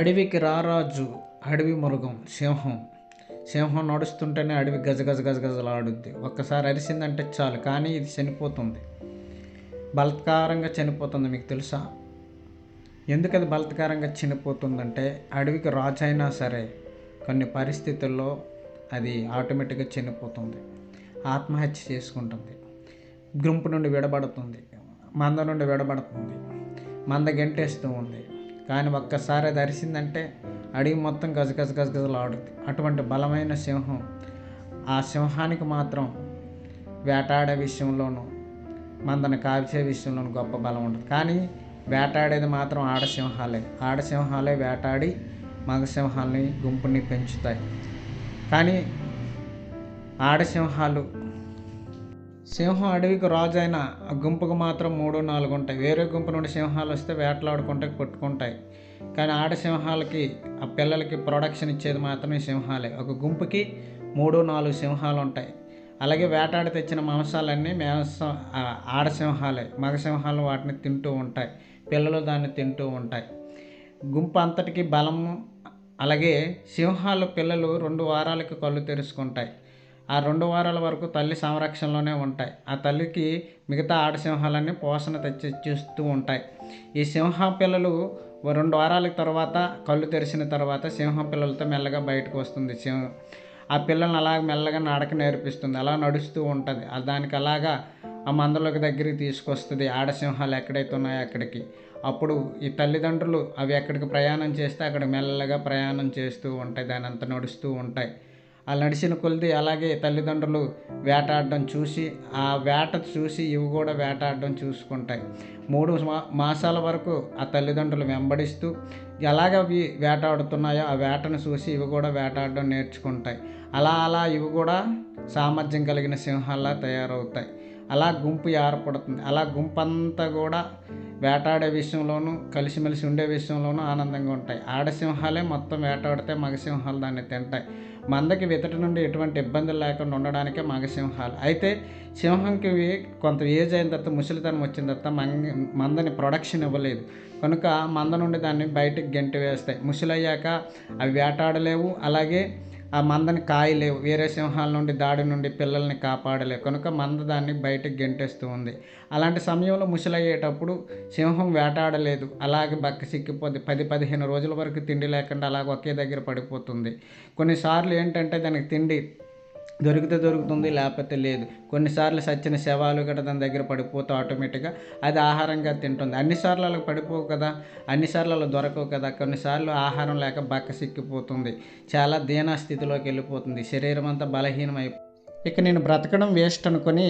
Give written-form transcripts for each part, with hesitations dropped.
అడవికి రారాజు, అడవి మృగం సింహం. సింహం నడుస్తుంటేనే అడవి గజగజ గజగజలాడుద్ది. ఒక్కసారి అరిసిందంటే చాలు, కానీ ఇది చనిపోతుంది, బలత్కారంగా చనిపోతుంది. మీకు తెలుసా ఎందుకది బలత్కారంగా చనిపోతుందంటే, అడవికి రాజు అయినా సరే కొన్ని పరిస్థితుల్లో అది ఆటోమేటిక్గా చనిపోతుంది, ఆత్మహత్య చేసుకుంటుంది, గుంపు నుండి విడబడుతుంది, మంద నుండి విడబడుతుంది, మంద గెంటేస్తూ ఉంది. కానీ ఒక్కసారి అది అరిసిందంటే అడవి మొత్తం గజగజ గజగజలాడుద్ది. అటువంటి బలమైన సింహం. ఆ సింహానికి మాత్రం వేటాడే విషయంలోనూ మందను కాల్చే విషయంలోనూ గొప్ప బలం ఉంటుంది. కానీ వేటాడేది మాత్రం ఆడసింహాలే. ఆడసింహాలే వేటాడి మగసింహాలని గుంపుని పెంచుతాయి. కానీ ఆడసింహాలు, సింహం అడవికి రాజు అయిన ఆ గుంపుకు మాత్రం 3-4 ఉంటాయి. వేరే గుంపు నుండి సింహాలు వస్తే వేటలాడుకుంటే కొట్టుకుంటాయి. కానీ ఆడసింహాలకి, ఆ పిల్లలకి ప్రొడక్షన్ ఇచ్చేది మాత్రం ఈ సింహాలే. ఒక గుంపుకి 3-4 సింహాలు ఉంటాయి. అలాగే వేటాడి తెచ్చిన మాంసాలన్నీ ఆడసింహాలే. మగసింహాలు వాటిని తింటూ ఉంటాయి, పిల్లలు దాన్ని తింటూ ఉంటాయి. గుంపు అంతటికి బలము. అలాగే సింహాలు పిల్లలు 2 వారాలకి కళ్ళు తెరుచుకుంటాయి. ఆ 2 వారాల వరకు తల్లి సంరక్షణలోనే ఉంటాయి. ఆ తల్లికి మిగతా ఆడసింహాలన్నీ పోషణ తెచ్చిస్తూ ఉంటాయి. ఈ సింహం పిల్లలు 2 వారాల తర్వాత కళ్ళు తెరిచిన తర్వాత సింహం పిల్లలతో మెల్లగా బయటకు వస్తుంది. ఆ పిల్లల్ని అలాగ మెల్లగా నడక నేర్పిస్తుంది. అలా నడుస్తూ ఉంటుంది. దానికి అలాగా ఆ మందలోకి దగ్గరికి తీసుకొస్తుంది. ఆడసింహాలు ఎక్కడైతే ఉన్నాయో అక్కడికి. అప్పుడు ఈ తల్లిదండ్రులు అవి ఎక్కడికి ప్రయాణం చేస్తే అక్కడ మెల్లగా ప్రయాణం చేస్తూ ఉంటాయి, దాని అంతా నడుస్తూ ఉంటాయి. అలా నడిచిన కొలిది అలాగే తల్లిదండ్రులు వేటాడడం చూసి, ఆ వేట చూసి ఇవి కూడా వేటాడడం చూసుకుంటాయి. 3 మాసాల వరకు ఆ తల్లిదండ్రులు వెంబడిస్తూ ఎలాగ అవి వేటాడుతున్నాయో ఆ వేటను చూసి ఇవి కూడా వేటాడడం నేర్చుకుంటాయి. అలా ఇవి కూడా సామర్థ్యం కలిగిన సింహాల్లా తయారవుతాయి. అలా గుంపు ఏర్పడుతుంది. అలా గుంపు అంతా కూడా వేటాడే విషయంలోనూ కలిసిమెలిసి ఉండే విషయంలోనూ ఆనందంగా ఉంటాయి. ఆడసింహాలే మొత్తం వేటాడితే మగసింహాలు దాన్ని తింటాయి. మందకి వితటి నుండి ఎటువంటి ఇబ్బందులు లేకుండా ఉండడానికే మగసింహాలు. అయితే సింహంకి కొంత ఏజ్ అయిన తర్వాత, ముసలితనం వచ్చిన తర్వాత మందని ప్రొడక్షన్ ఇవ్వలేదు కనుక మంద నుండి దాన్ని బయటికి గెంటి వేస్తాయి. ముసలయ్యాక అవి వేటాడలేవు, అలాగే ఆ మందని కాయలేవు, వేరే సింహాల నుండి దాడి నుండి పిల్లల్ని కాపాడలేవు కనుక మంద దాన్ని బయటకు గెంటేస్తూ ఉంది. అలాంటి సమయంలో ముసలయ్యేటప్పుడు సింహం వేటాడలేదు, అలాగే బక్క సిక్కిపోద్ది. 10-15 రోజుల వరకు తిండి లేకుండా అలాగ ఒకే దగ్గర పడిపోతుంది. కొన్నిసార్లు ఏంటంటే దానికి తిండి దొరికితే దొరుకుతుంది, లేకపోతే లేదు. కొన్నిసార్లు సచ్చిన శవాలు గట్రా దాని దగ్గర పడిపోతే ఆటోమేటిక్గా అది ఆహారంగా తింటుంది. అన్నిసార్లు అలా పడిపోవు కదా, అన్నిసార్లు అలా దొరకవు కదా. కొన్నిసార్లు ఆహారం లేక బక్క సిక్కిపోతుంది, చాలా దీన స్థితిలోకి వెళ్ళిపోతుంది, శరీరం అంతా బలహీనమైపోతుంది. ఇక నేను బ్రతకడం వేస్ట్ అనుకొని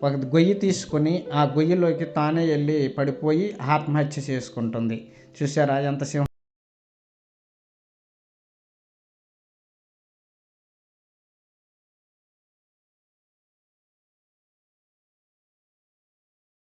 ఒక గొయ్యి తీసుకొని ఆ గొయ్యిలోకి తానే వెళ్ళి పడిపోయి ఆత్మహత్య చేసుకుంటుంది. చూసారా ఎంత సింహం